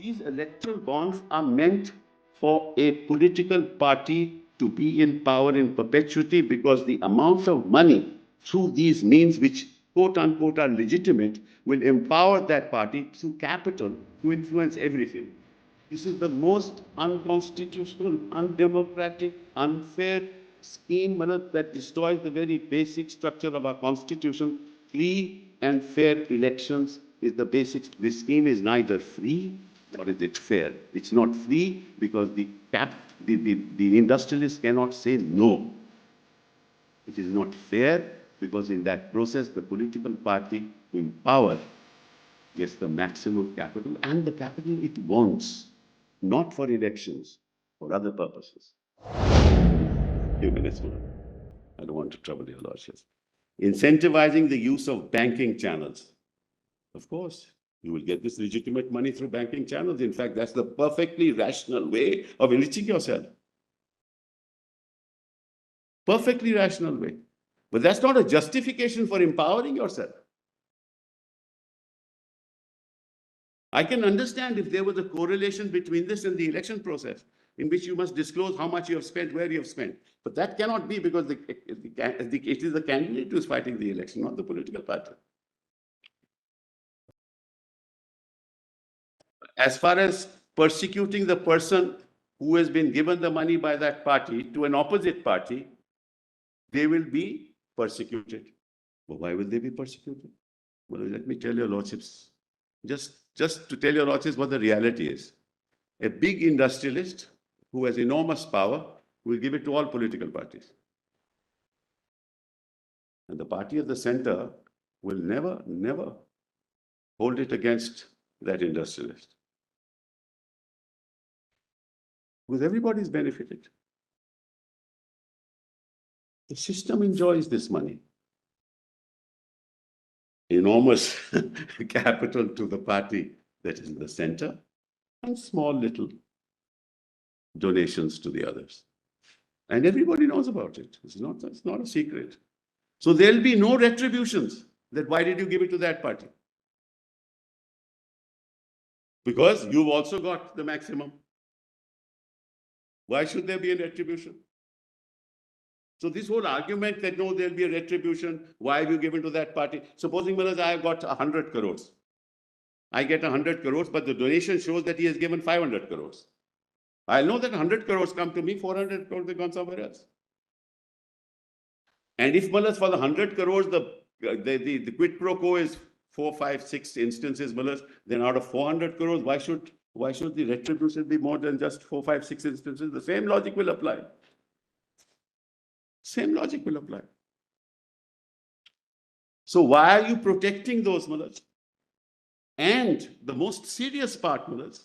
These electoral bonds are meant for a political party to be in power in perpetuity because the amount of money through these means, which quote unquote are legitimate, will empower that party through capital to influence everything. This is the most unconstitutional, undemocratic, unfair scheme that destroys the very basic structure of our constitution. Free and fair elections is the basic. This scheme is neither free nor is it fair. It's not free because the industrialists cannot say no. It is not fair because in that process, the political party in power gets the maximum capital and the capital it wants, not for elections, for other purposes. Few minutes more. I don't want to trouble your lordships. Incentivizing the use of banking channels. Of course, you will get this legitimate money through banking channels. In fact, that's the perfectly rational way of enriching yourself. Perfectly rational way. But that's not a justification for empowering yourself. I can understand if there was a correlation between this and the election process, in which you must disclose how much you have spent, where you have spent. But that cannot be because it is the candidate who is fighting the election, not the political party. As far as persecuting the person who has been given the money by that party to an opposite party, they will be persecuted. But why will they be persecuted? Well, let me tell your lordships, just to tell your lordships what the reality is. A big industrialist who has enormous power will give it to all political parties. And the party at the center will never hold it against that industrialist. Because everybody's benefited. The system enjoys this money. Enormous capital to the party that is in the center and small little donations to the others. And everybody knows about it. It's not a secret. So there'll be no retributions that why did you give it to that party? Because you've also got the maximum. Why should there be a retribution? So this whole argument that no, there'll be a retribution, why have you given to that party? Supposing, Maharaj, I have got 100 crores. I get 100 crores, but the donation shows that he has given 500 crores. I'll know that 100 crores come to me, 400 crores have gone somewhere else. And if, Maharaj, for the 100 crores, the quid pro quo is 4, 5, 6 instances, Maharaj, then out of 400 crores, why should the retribution be more than just 4, 5, 6 instances? The same logic will apply. Same logic will apply. So why are you protecting those, Maharaj? And the most serious part, Maharaj,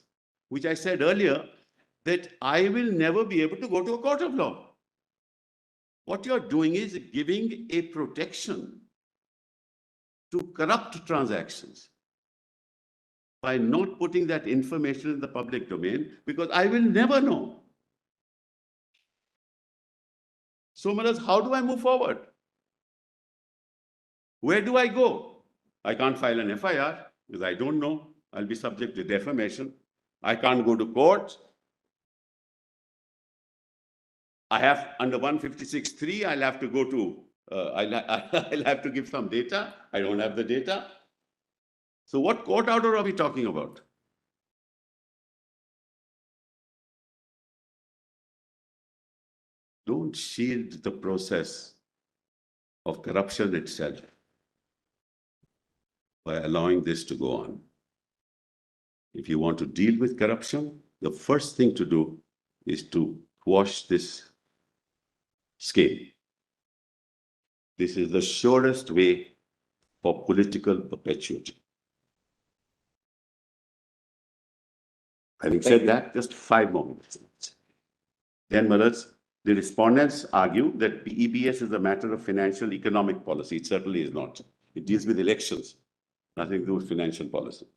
which I said earlier, that I will never be able to go to a court of law. What you're doing is giving a protection to corrupt transactions by not putting that information in the public domain, because I will never know. So, Maharaj, how do I move forward? Where do I go? I can't file an FIR because I don't know. I'll be subject to defamation. I can't go to court. I have under 156(3), I'll have to go to, I'll have to give some data. I don't have the data. So what court order are we talking about? Don't shield the process of corruption itself by allowing this to go on. If you want to deal with corruption, the first thing to do is to quash this scheme. This is the surest way for political perpetuity. Having said that, just 5 more minutes. Then, Maharaj, the respondents argue that EBS is a matter of financial economic policy. It certainly is not. It deals with elections, nothing to do with financial policy.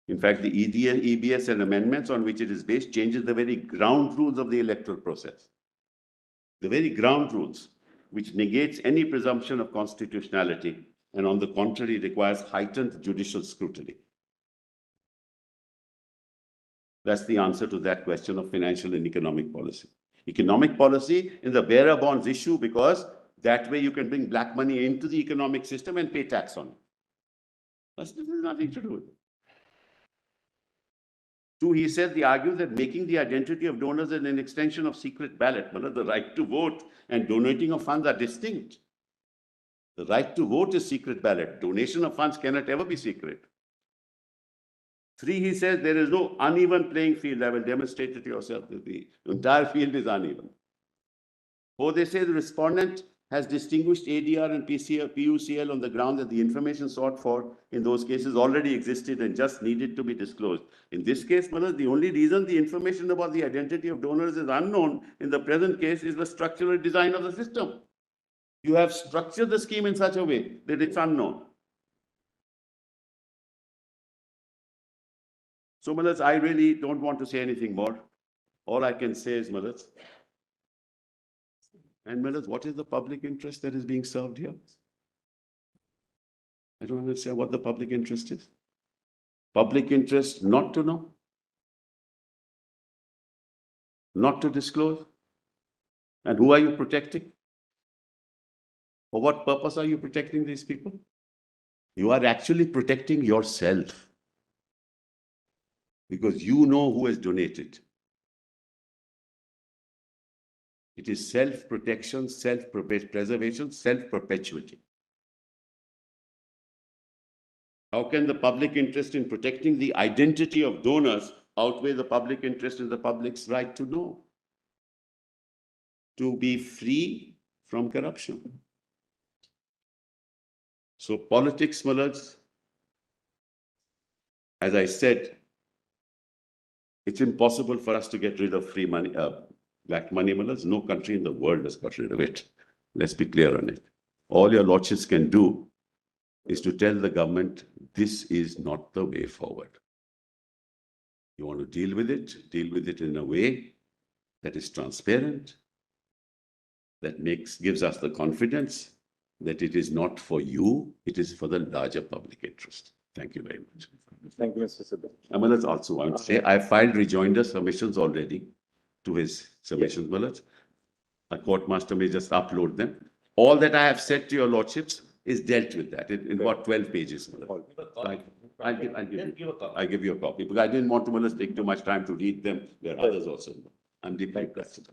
In fact, the EBS and amendments on which it is based changes the very ground rules of the electoral process. The very ground rules, which negates any presumption of constitutionality and on the contrary requires heightened judicial scrutiny. That's the answer to that question of financial and economic policy. Economic policy in the bearer bonds issue because that way you can bring black money into the economic system and pay tax on it. This has nothing to do with it. Two, he said, he argues that making the identity of donors an extension of secret ballot, the right to vote and donating of funds are distinct. The right to vote is secret ballot. Donation of funds cannot ever be secret. Three, he says there is no uneven playing field. I will demonstrate it yourself. The entire field is uneven. Four, they say the respondent has distinguished ADR and PUCL on the ground that the information sought for in those cases already existed and just needed to be disclosed. In this case, the only reason the information about the identity of donors is unknown in the present case is the structural design of the system. You have structured the scheme in such a way that it's unknown. So, I really don't want to say anything more. All I can say is, and what is the public interest that is being served here? I don't understand what the public interest is. Public interest not to know, not to disclose. And who are you protecting? For what purpose are you protecting these people? You are actually protecting yourself because you know who has donated. It is self-protection, self-preservation, self-perpetuity. How can the public interest in protecting the identity of donors outweigh the public interest in the public's right to know? To be free from corruption. So politics, as I said, it's impossible for us to get rid of free money, black money. No country in the world has got rid of it. Let's be clear on it. All your lordships can do is to tell the government, this is not the way forward. You want to deal with it in a way that is transparent, that gives us the confidence that it is not for you, it is for the larger public interest. Thank you very much. Thank you, Mr. Sibal. Also, I would say I filed rejoinder submissions already to his submissions, A court master may just upload them. All that I have said to your lordships is dealt with that in about 12 pages. I'll give you a copy because I didn't want to take too much time to read them. There are others also. I'm deeply impressed.